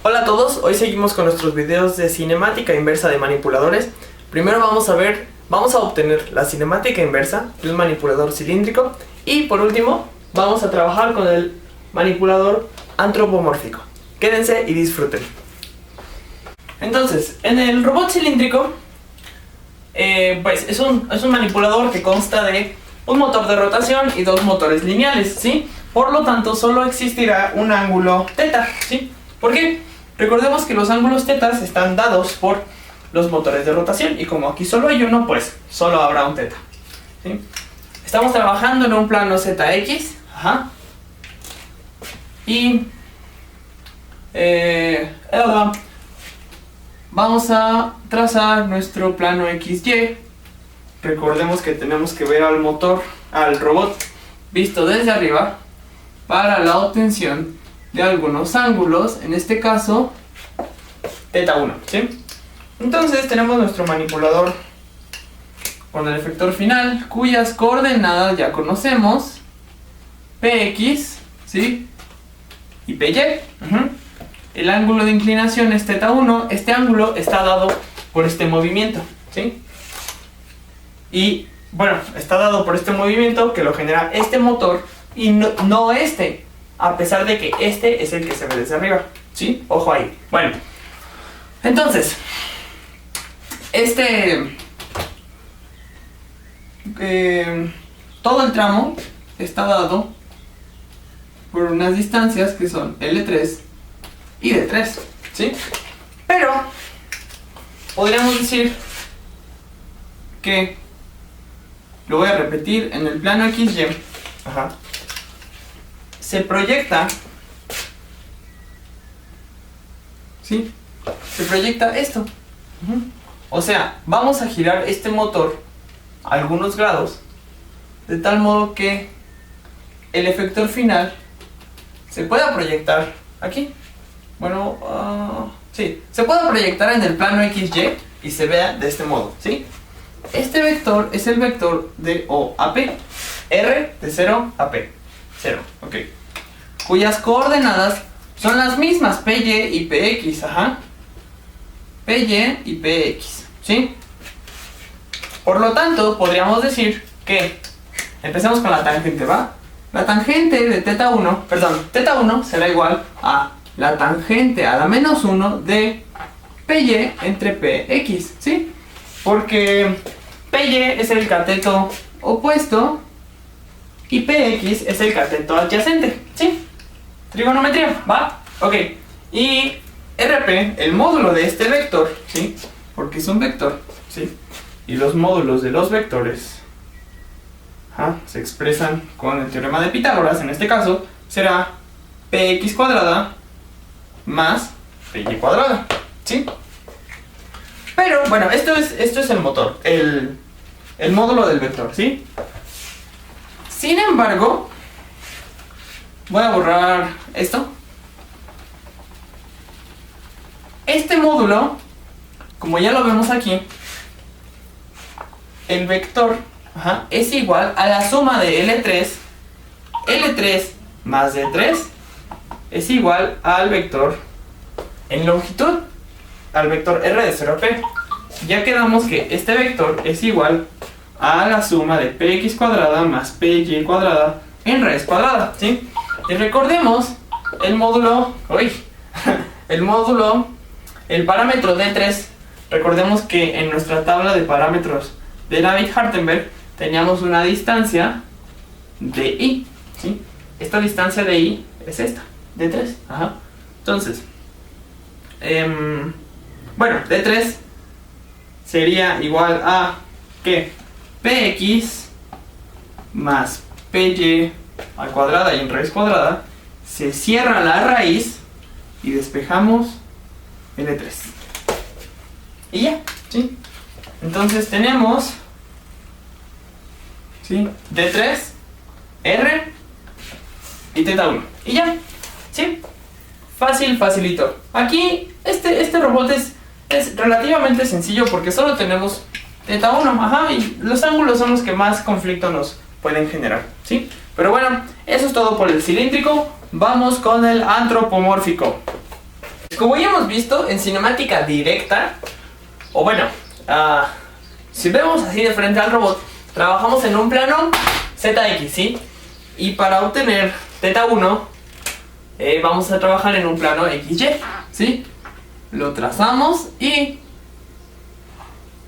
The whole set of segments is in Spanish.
Hola a todos, hoy seguimos con nuestros videos de cinemática inversa de manipuladores. Primero vamos a obtener la cinemática inversa de un manipulador cilíndrico y por último vamos a trabajar con el manipulador antropomórfico. Quédense y disfruten. Entonces, en el robot cilíndrico pues es un manipulador que consta de un motor de rotación y dos motores lineales, ¿sí? Por lo tanto, solo existirá un ángulo teta, ¿sí? ¿Por qué? Recordemos que los ángulos tetas están dados por los motores de rotación y como aquí solo hay uno, pues solo habrá un teta, ¿sí? Estamos trabajando en un plano ZX, y vamos a trazar nuestro plano XY. Recordemos que tenemos que ver al robot visto desde arriba para la obtención de algunos ángulos, en este caso teta 1, ¿sí? Entonces tenemos nuestro manipulador con el efector final, cuyas coordenadas ya conocemos, PX, ¿sí? Y PY. El ángulo de inclinación es teta 1, este ángulo está dado por este movimiento, ¿sí? Y bueno, está dado por este movimiento que lo genera este motor y no este, a pesar de que este es el que se ve desde arriba, ¿sí? Ojo ahí. Bueno, entonces todo el tramo está dado por unas distancias que son L3 y D3, ¿sí? Pero podríamos decir que lo voy a repetir en el plano XY. Se proyecta, ¿sí? Se proyecta esto. O sea, vamos a girar este motor a algunos grados de tal modo que el efector final se pueda proyectar aquí. Bueno, sí, se puede proyectar en el plano XY y se vea de este modo, ¿sí? Este vector es el vector de O a P, R de 0 a P, 0, ok, cuyas coordenadas son las mismas, PY y PX, PY y PX, ¿sí? Por lo tanto, podríamos decir que, empecemos con la tangente, ¿va? La tangente de teta 1, teta 1 será igual a la tangente a la menos 1 de PY entre PX, ¿sí? Porque PY es el cateto opuesto y PX es el cateto adyacente, ¿sí? Trigonometría, ¿va? Ok. Y RP, el módulo de este vector, ¿sí? Porque es un vector, ¿sí? Y los módulos de los vectores se expresan con el teorema de Pitágoras. En este caso será PX cuadrada más PY cuadrada, ¿sí? Pero bueno, esto es el motor, el módulo del vector, ¿sí? Sin embargo, voy a borrar esto. Este módulo, como ya lo vemos aquí, el vector es igual a la suma de L3 más D3 es igual al vector en longitud, al vector R de 0 a P. Ya quedamos que este vector es igual a la suma de PX cuadrada más PY cuadrada en raíz cuadrada, ¿sí? Y recordemos el módulo, el parámetro D3. Recordemos que en nuestra tabla de parámetros de Navier-Hartenberg teníamos una distancia de I, ¿sí? Esta distancia de I es esta, D3, Entonces, bueno, D3 sería igual a que PX más PY al cuadrada y en raíz cuadrada, se cierra la raíz y despejamos L3. Y ya, ¿sí? Entonces tenemos, ¿sí? D3, R y teta 1. Y ya, ¿sí? Fácil, facilito. Aquí este robot es relativamente sencillo porque solo tenemos teta 1, y los ángulos son los que más conflicto nos pueden generar, ¿sí? Pero bueno, eso es todo por el cilíndrico. Vamos con el antropomórfico. Como ya hemos visto en cinemática directa, o bueno, si vemos así de frente al robot, trabajamos en un plano ZX, ¿sí? Y para obtener θ1, vamos a trabajar en un plano XY, ¿sí? Lo trazamos y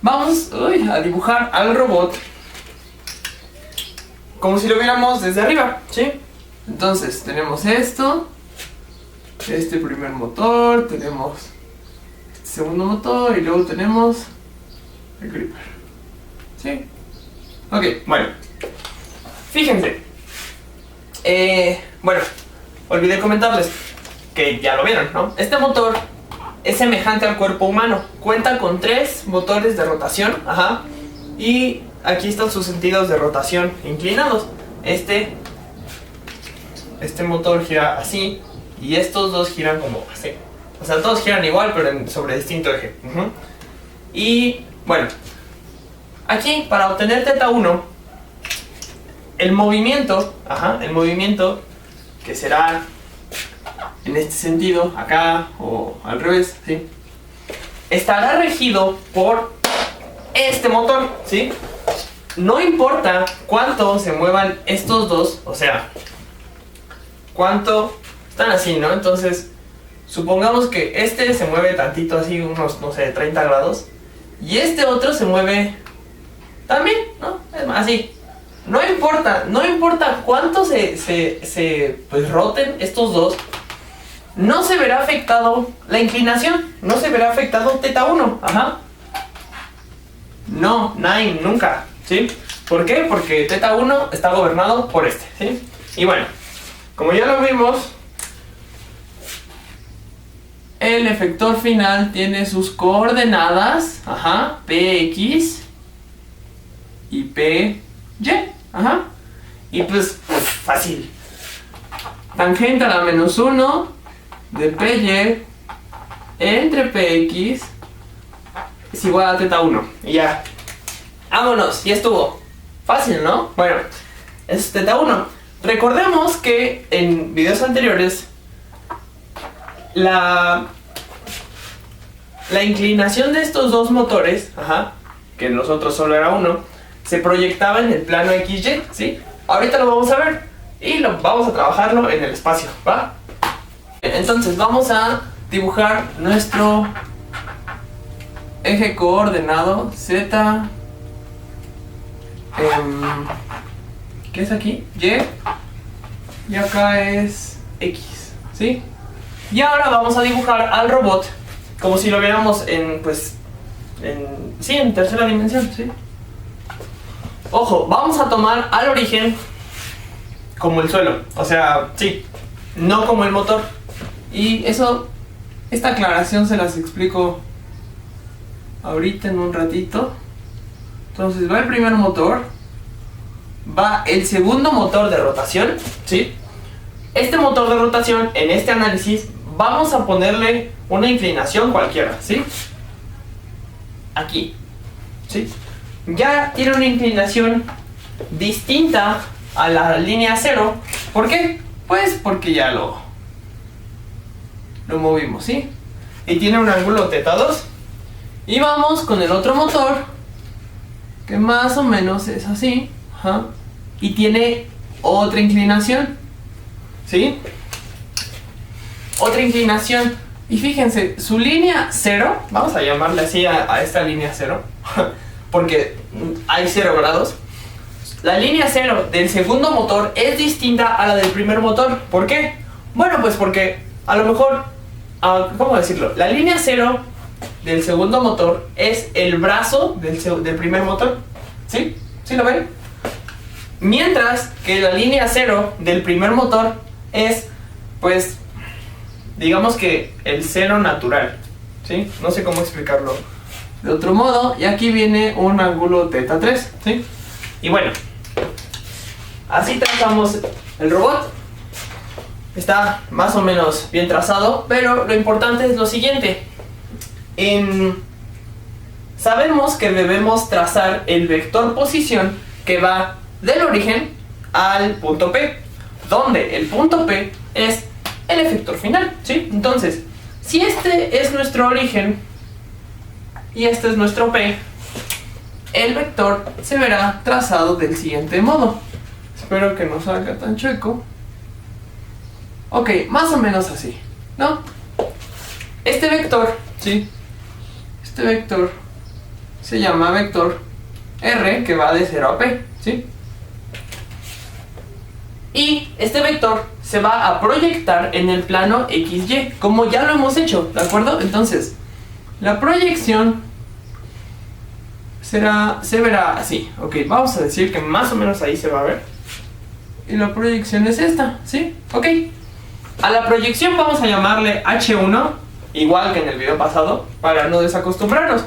vamos a dibujar al robot como si lo viéramos desde arriba, ¿sí? Entonces tenemos esto, este primer motor, tenemos este segundo motor y luego tenemos el gripper, ¿sí? Ok, bueno, fíjense, bueno, olvidé comentarles que ya lo vieron, ¿no? Este motor es semejante al cuerpo humano, cuenta con 3 motores de rotación, y aquí están sus sentidos de rotación inclinados. Este motor gira así y estos dos giran como así. O sea, todos giran igual, pero sobre distinto eje. Y bueno, aquí para obtener θ1, el movimiento que será en este sentido, acá o al revés, ¿sí? Estará regido por este motor, ¿sí? No importa cuánto se muevan estos dos, o sea, cuánto están así, ¿no? Entonces, supongamos que este se mueve tantito así, unos, no sé, 30 grados, y este otro se mueve también, ¿no? Así. No importa cuánto pues roten estos dos, no se verá afectado la inclinación, no se verá afectado θ1, No, nunca, ¿sí? ¿Por qué? Porque θ1 está gobernado por este, ¿sí? Y bueno, como ya lo vimos, el efector final tiene sus coordenadas, px y py, y pues fácil. Tangente a la -1 de py entre px es igual a θ1. Y ya. Vámonos, ya estuvo. Fácil, ¿no? Bueno, es θ1. Recordemos que en videos anteriores la inclinación de estos dos motores, que en los otros solo era uno, se proyectaba en el plano XY, ¿sí? Ahorita lo vamos a ver y vamos a trabajarlo en el espacio, ¿va? Entonces vamos a dibujar nuestro eje coordenado Z, ¿qué es aquí? Y acá es X, ¿sí? Y ahora vamos a dibujar al robot como si lo viéramos en tercera dimensión, ¿sí? Ojo, vamos a tomar al origen como el suelo, o sea, sí, no como el motor. Y esta aclaración se las explico ahorita en un ratito. Entonces va el primer motor, va el segundo motor de rotación, ¿sí? Este motor de rotación, en este análisis, vamos a ponerle una inclinación cualquiera, ¿sí? Aquí, ¿sí? Ya tiene una inclinación distinta a la línea 0. ¿Por qué? Pues porque ya lo movimos, ¿sí? Y tiene un ángulo θ2. Y vamos con el otro motor, que más o menos es así, y tiene otra inclinación, ¿sí? Otra inclinación. Y fíjense, su línea 0, vamos a llamarle así a esta línea 0, porque hay 0 grados. La línea 0 del segundo motor es distinta a la del primer motor. ¿Por qué? Bueno, pues porque a lo mejor, ¿cómo decirlo? La línea 0 del segundo motor es el brazo del primer motor, ¿sí? ¿Sí lo ven? Mientras que la línea 0 del primer motor es, pues, digamos que el seno natural, ¿sí? No sé cómo explicarlo de otro modo. Y aquí viene un ángulo θ3, ¿sí? Y bueno, así trazamos el robot. Está más o menos bien trazado, pero lo importante es lo siguiente. Sabemos que debemos trazar el vector posición que va del origen al punto P, donde el punto P es el efector final, ¿sí? Entonces, Si este es nuestro origen y este es nuestro P, el vector se verá trazado del siguiente modo. Espero que no salga tan chueco. Ok, más o menos así, ¿no? Este vector, ¿sí? Este vector se llama vector R, que va de 0 a P, ¿sí? Y este vector se va a proyectar en el plano XY, como ya lo hemos hecho, ¿de acuerdo? Entonces, la proyección se verá así, ok, vamos a decir que más o menos ahí se va a ver. Y la proyección es esta, ¿sí? Ok. A la proyección vamos a llamarle H1, igual que en el video pasado, para no desacostumbrarnos.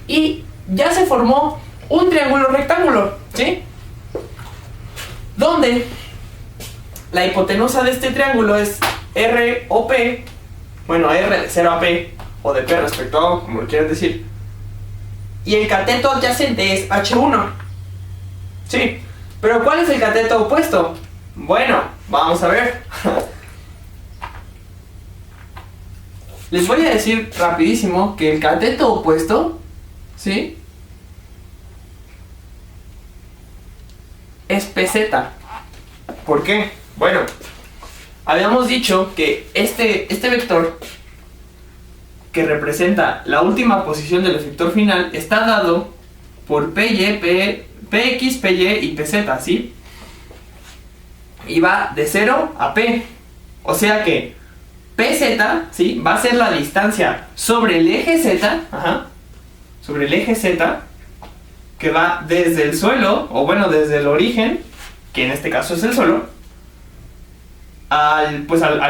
Y ya se formó un triángulo rectángulo, ¿sí? Donde la hipotenusa de este triángulo es R o P, bueno, R de 0 a P, o de P respecto a O, como lo quieran decir. Y el cateto adyacente es H1, ¿sí? Pero ¿cuál es el cateto opuesto? Bueno, vamos a ver. Les voy a decir rapidísimo que el cateto opuesto, ¿sí?, es PZ. ¿Por qué? Bueno, habíamos dicho que este vector, que representa la última posición del efector final, está dado por PY, PX, PY y PZ, ¿sí? Y va de 0 a P. O sea que PZ, ¿sí?, va a ser la distancia sobre el eje Z, sobre el eje Z, que va desde el suelo, o bueno, desde el origen, que en este caso es el suelo, al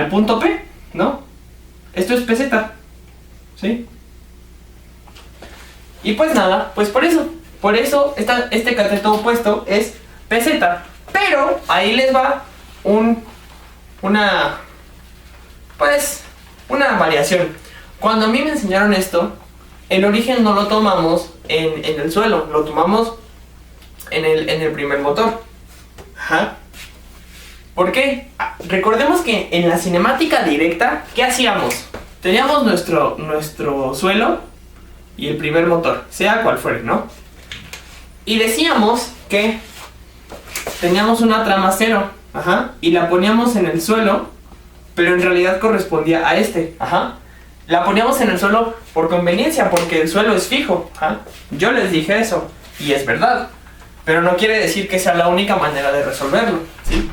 punto P, ¿no? Esto es PZ, ¿sí? Y pues nada, pues por eso este cateto opuesto es PZ. Pero ahí les va una variación. Cuando a mí me enseñaron esto, el origen no lo tomamos en el suelo, lo tomamos en el primer motor. ¿Por qué? Recordemos que en la cinemática directa, ¿qué hacíamos? Teníamos nuestro suelo y el primer motor, sea cual fuere, ¿no? Y decíamos que teníamos una trama 0, y la poníamos en el suelo, pero en realidad correspondía a este, La poníamos en el suelo por conveniencia, porque el suelo es fijo, Yo les dije eso, y es verdad, pero no quiere decir que sea la única manera de resolverlo, ¿sí?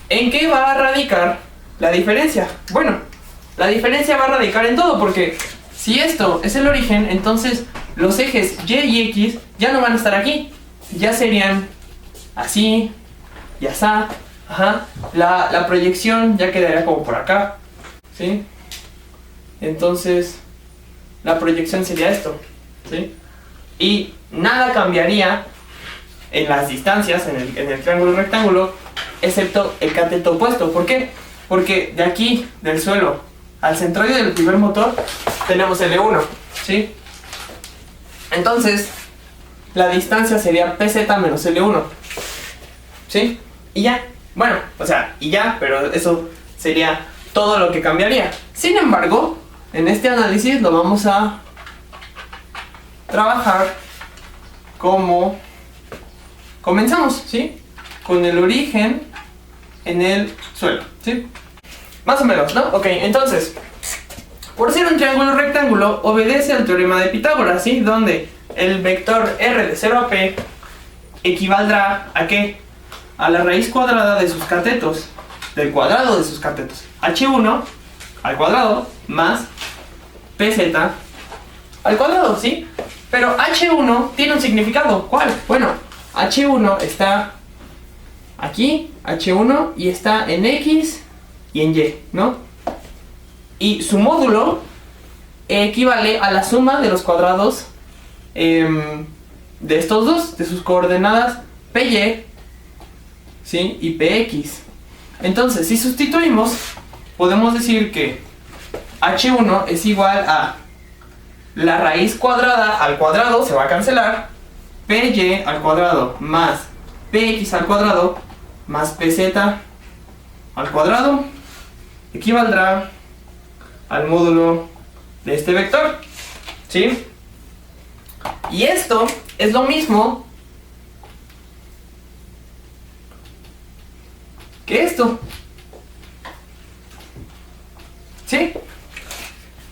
¿En qué va a radicar la diferencia? Bueno, la diferencia va a radicar en todo, porque si esto es el origen, entonces los ejes Y y X ya no van a estar aquí, ya serían así y así, la proyección ya quedaría como por acá, ¿sí? Entonces la proyección sería esto, ¿sí? Y nada cambiaría en las distancias, en el triángulo rectángulo, excepto el cateto opuesto. ¿Por qué? Porque de aquí, del suelo al centroide del primer motor, tenemos L1, ¿sí? Entonces la distancia sería PZ menos L1, ¿sí? Y ya, bueno, o sea, y ya, pero eso sería todo lo que cambiaría. Sin embargo, en este análisis lo vamos a trabajar como comenzamos, ¿sí? Con el origen en el suelo, ¿sí? Más o menos, ¿no? Ok, entonces, por ser un triángulo rectángulo, obedece al teorema de Pitágoras, ¿sí? Donde el vector R de 0 a P equivaldrá ¿a qué? A la raíz cuadrada de sus catetos, del cuadrado de sus catetos, H1 al cuadrado más PZ al cuadrado, ¿sí? Pero H1 tiene un significado, ¿cuál? Bueno, H1 está aquí, H1, y está en X y en Y, ¿no? Y su módulo equivale a la suma de los cuadrados de estos dos, de sus coordenadas PY, ¿sí?, y PX. Entonces, si sustituimos, podemos decir que H1 es igual a la raíz cuadrada al cuadrado, se va a cancelar, PY al cuadrado más PX al cuadrado más PZ al cuadrado equivaldrá al módulo de este vector, ¿sí? Y esto es lo mismo que esto, ¿sí?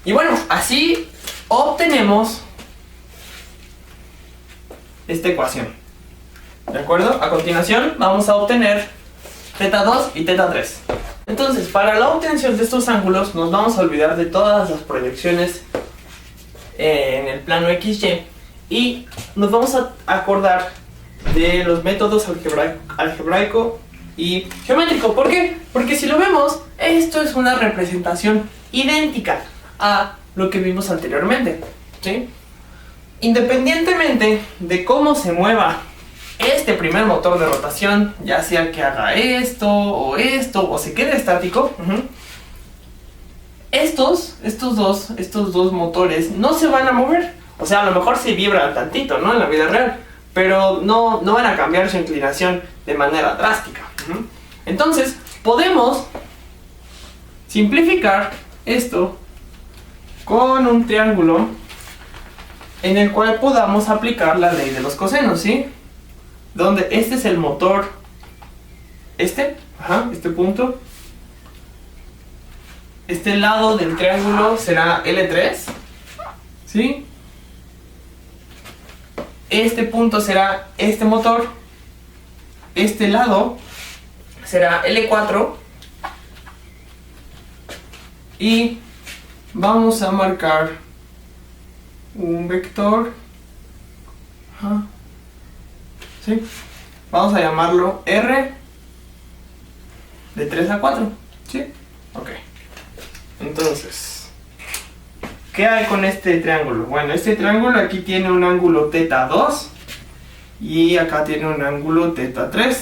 Y bueno, así obtenemos esta ecuación, ¿de acuerdo? A continuación vamos a obtener θ2 y θ3. Entonces, para la obtención de estos ángulos nos vamos a olvidar de todas las proyecciones en el plano XY y nos vamos a acordar de los métodos algebraico y geométrico. ¿Por qué? Porque si lo vemos, esto es una representación idéntica a lo que vimos anteriormente, ¿sí? Independientemente de cómo se mueva este primer motor de rotación, ya sea que haga esto, o se quede estático, estos dos motores no se van a mover. O sea, a lo mejor se vibra tantito, ¿no? En la vida real, pero no van a cambiar su inclinación de manera drástica. Entonces, podemos simplificar esto con un triángulo en el cual podamos aplicar la ley de los cosenos, ¿sí? Donde este es el motor, este punto, este lado del triángulo será L3, ¿sí? Este punto será este motor, este lado será L4 y vamos a marcar un vector, ¿sí? Vamos a llamarlo R de 3 a 4, ¿sí? Ok. Entonces, ¿qué hay con este triángulo? Bueno, este triángulo aquí tiene un ángulo θ2 y acá tiene un ángulo θ3,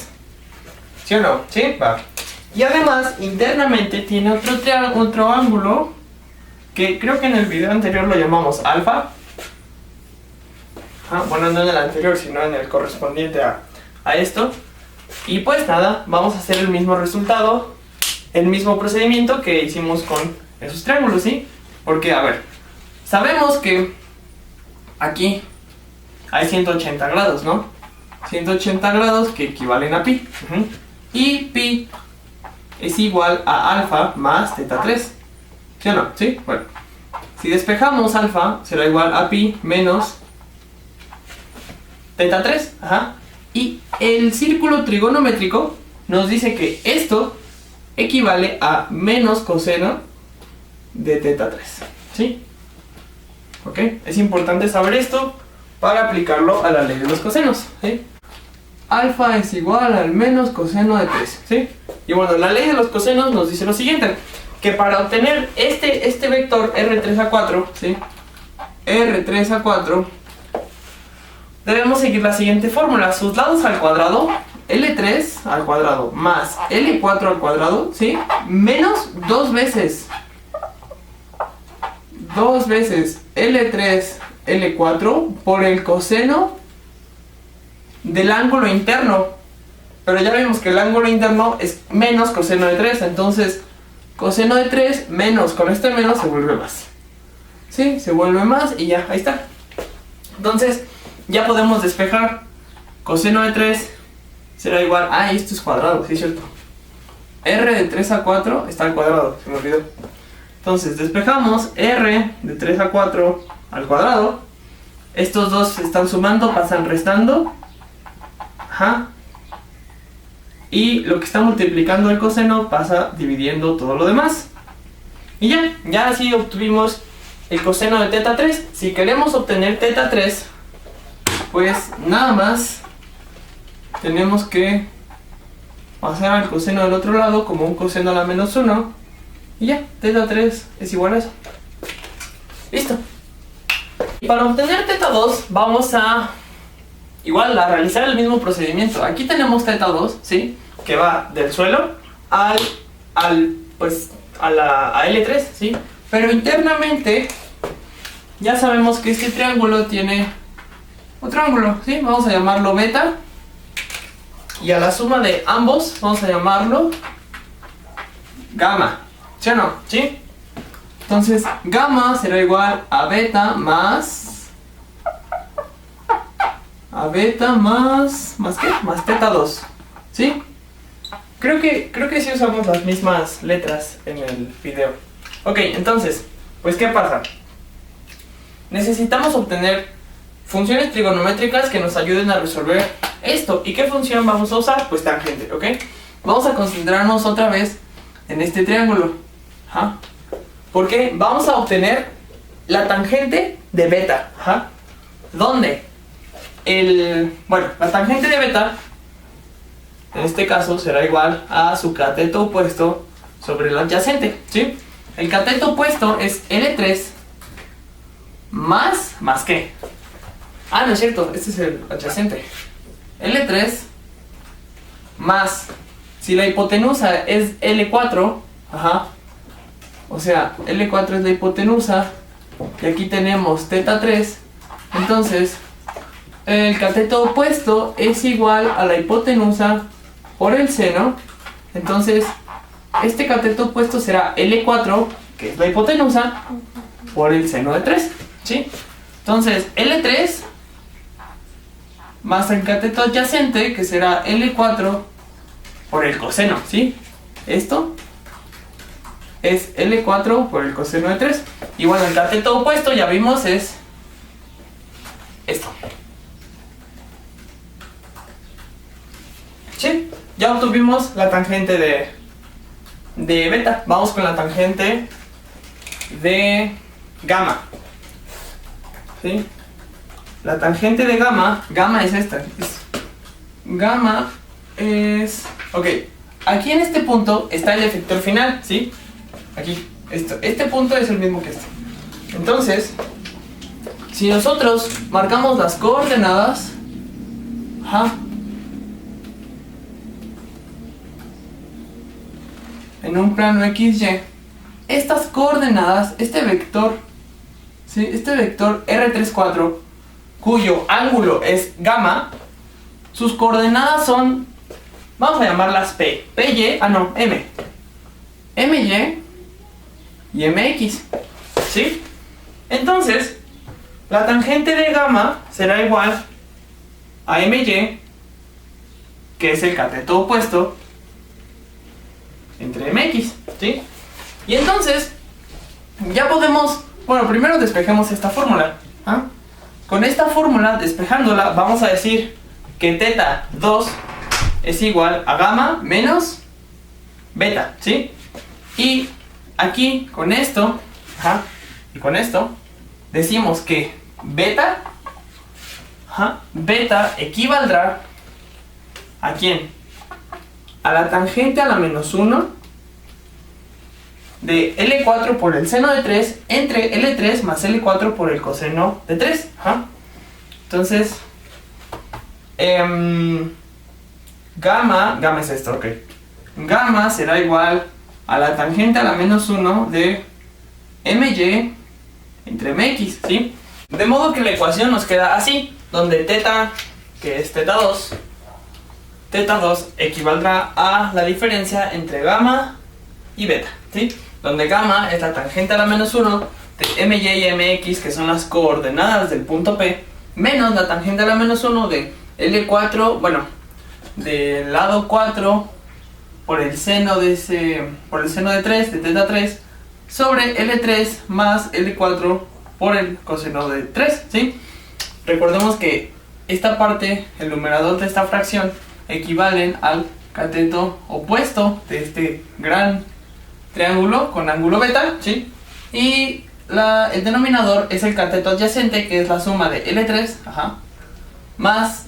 ¿sí o no? ¿Sí? Va. Y además, internamente tiene otro ángulo que creo que en el video anterior lo llamamos alfa. Bueno, no en el anterior, sino en el correspondiente a esto. Y pues nada, vamos a hacer el mismo resultado, el mismo procedimiento que hicimos con esos triángulos, ¿sí? Porque, a ver, sabemos que aquí hay 180 grados, ¿no? 180 grados que equivalen a pi. Y pi es igual a alfa más θ3. ¿Sí o no? ¿Sí? Bueno, si despejamos alfa será igual a pi menos θ3. Y el círculo trigonométrico nos dice que esto equivale a menos coseno de θ3, ¿sí? ¿Ok? Es importante saber esto para aplicarlo a la ley de los cosenos, ¿sí? Alfa es igual al menos coseno de 3, ¿sí? Y bueno, la ley de los cosenos nos dice lo siguiente, que para obtener este vector R3A4, ¿sí? R3A4, debemos seguir la siguiente fórmula. Sus lados al cuadrado, L3 al cuadrado más L4 al cuadrado, ¿sí? Menos dos veces L3, L4 por el coseno del ángulo interno. Pero ya vimos que el ángulo interno es menos coseno de 3, entonces coseno de 3 menos, con este menos se vuelve más, ¿sí? Se vuelve más y ya, ahí está. Entonces ya podemos despejar. Coseno de 3 será igual, esto es cuadrado, sí es cierto, R de 3 a 4 está al cuadrado, se me olvidó. Entonces despejamos R de 3 a 4 al cuadrado. Estos dos se están sumando, pasan restando. Y lo que está multiplicando el coseno pasa dividiendo todo lo demás. Y ya así obtuvimos el coseno de θ3. Si queremos obtener θ3, pues nada más tenemos que pasar al coseno del otro lado como un coseno a la menos 1. Y ya, θ3 es igual a eso. Listo. Y para obtener θ2 vamos a realizar el mismo procedimiento. Aquí tenemos θ2, ¿sí? Que va del suelo a L3, ¿sí? Pero internamente ya sabemos que este triángulo tiene otro ángulo, ¿sí? Vamos a llamarlo beta. Y a la suma de ambos vamos a llamarlo gamma. ¿Sí o no? ¿Sí? Entonces, gamma será igual a beta más... ¿Más qué? Más teta 2. ¿Sí? Creo que sí usamos las mismas letras en el video. Ok, entonces, pues ¿qué pasa? Necesitamos obtener funciones trigonométricas que nos ayuden a resolver esto. ¿Y qué función vamos a usar? Pues tangente, ¿ok? Vamos a concentrarnos otra vez en este triángulo. ¿Ah? Porque vamos a obtener la tangente de beta. ¿Ah? ¿Dónde? Bueno, la tangente de beta, en este caso, será igual a su cateto opuesto sobre el adyacente, ¿sí? El cateto opuesto es L3 ¿más qué? Ah, no es cierto, este es el adyacente. L3 más, si la hipotenusa es L4, ajá, o sea, L4 es la hipotenusa, y aquí tenemos teta 3, entonces el cateto opuesto es igual a la hipotenusa por el seno, entonces este cateto opuesto será L4, que es la hipotenusa, por el seno de 3, ¿sí? Entonces L3 más el cateto adyacente, que será L4 por el coseno, ¿sí? Esto es L4 por el coseno de 3. Y bueno, el cateto opuesto, ya vimos, es esto. ¿Sí? Ya obtuvimos la tangente de beta. Vamos con la tangente de gamma. ¿Sí? La tangente de gamma es esta. Gamma es... Ok, aquí en este punto está el efector final, ¿sí? Aquí, este punto es el mismo que este. Entonces, si nosotros marcamos las coordenadas, ajá, en un plano XY, estas coordenadas, este vector, ¿sí? Este vector R34, cuyo ángulo es gamma, sus coordenadas son, vamos a llamarlas P, M, MY y MX, ¿sí? Entonces, la tangente de gamma será igual a MY, que es el cateto opuesto entre MX, ¿sí? Y entonces, ya podemos, bueno, primero despejemos esta fórmula, ¿ah? Con esta fórmula, despejándola, vamos a decir que teta 2 es igual a gamma menos beta, ¿sí? Y aquí, con esto, ajá, y con esto, decimos que beta, ajá, beta equivaldrá ¿a quién? A la tangente a la menos 1 de L4 por el seno de 3 entre L3 más L4 por el coseno de 3. Ajá. Entonces, gamma es esto, ok. Gamma será igual a la tangente a la menos 1 de MY entre MX, ¿sí? De modo que la ecuación nos queda así, donde teta, que es teta 2 equivaldrá a la diferencia entre gamma y beta, ¿sí? Donde gamma es la tangente a la menos 1 de MY y MX, que son las coordenadas del punto P, menos la tangente a la menos 1 de L4, bueno, del lado 4 por el seno de por el seno de 3, de teta 3, sobre L3 más L4 por el coseno de 3, ¿sí? Recordemos que esta parte, el numerador de esta fracción, equivalen al cateto opuesto de este gran triángulo con ángulo beta, ¿sí? Y el denominador es el cateto adyacente, que es la suma de L3, ajá, más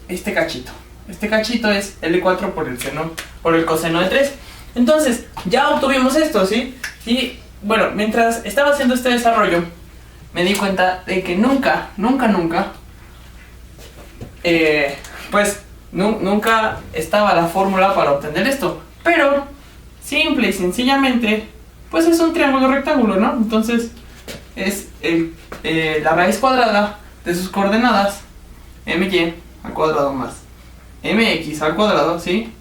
este cachito. Este cachito es L4 por el coseno de 3. Entonces, ya obtuvimos esto, ¿sí? Y bueno, mientras estaba haciendo este desarrollo, me di cuenta de que nunca estaba la fórmula para obtener esto. Pero, simple y sencillamente, pues es un triángulo rectángulo, ¿no? Entonces, es la raíz cuadrada de sus coordenadas, MY al cuadrado más MX al cuadrado, ¿sí?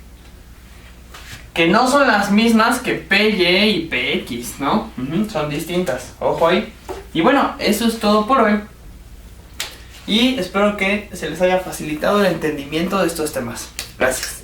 que no son las mismas que PY y PX, ¿no? Son distintas, ojo ahí. Y bueno, eso es todo por hoy. Y espero que se les haya facilitado el entendimiento de estos temas. Gracias.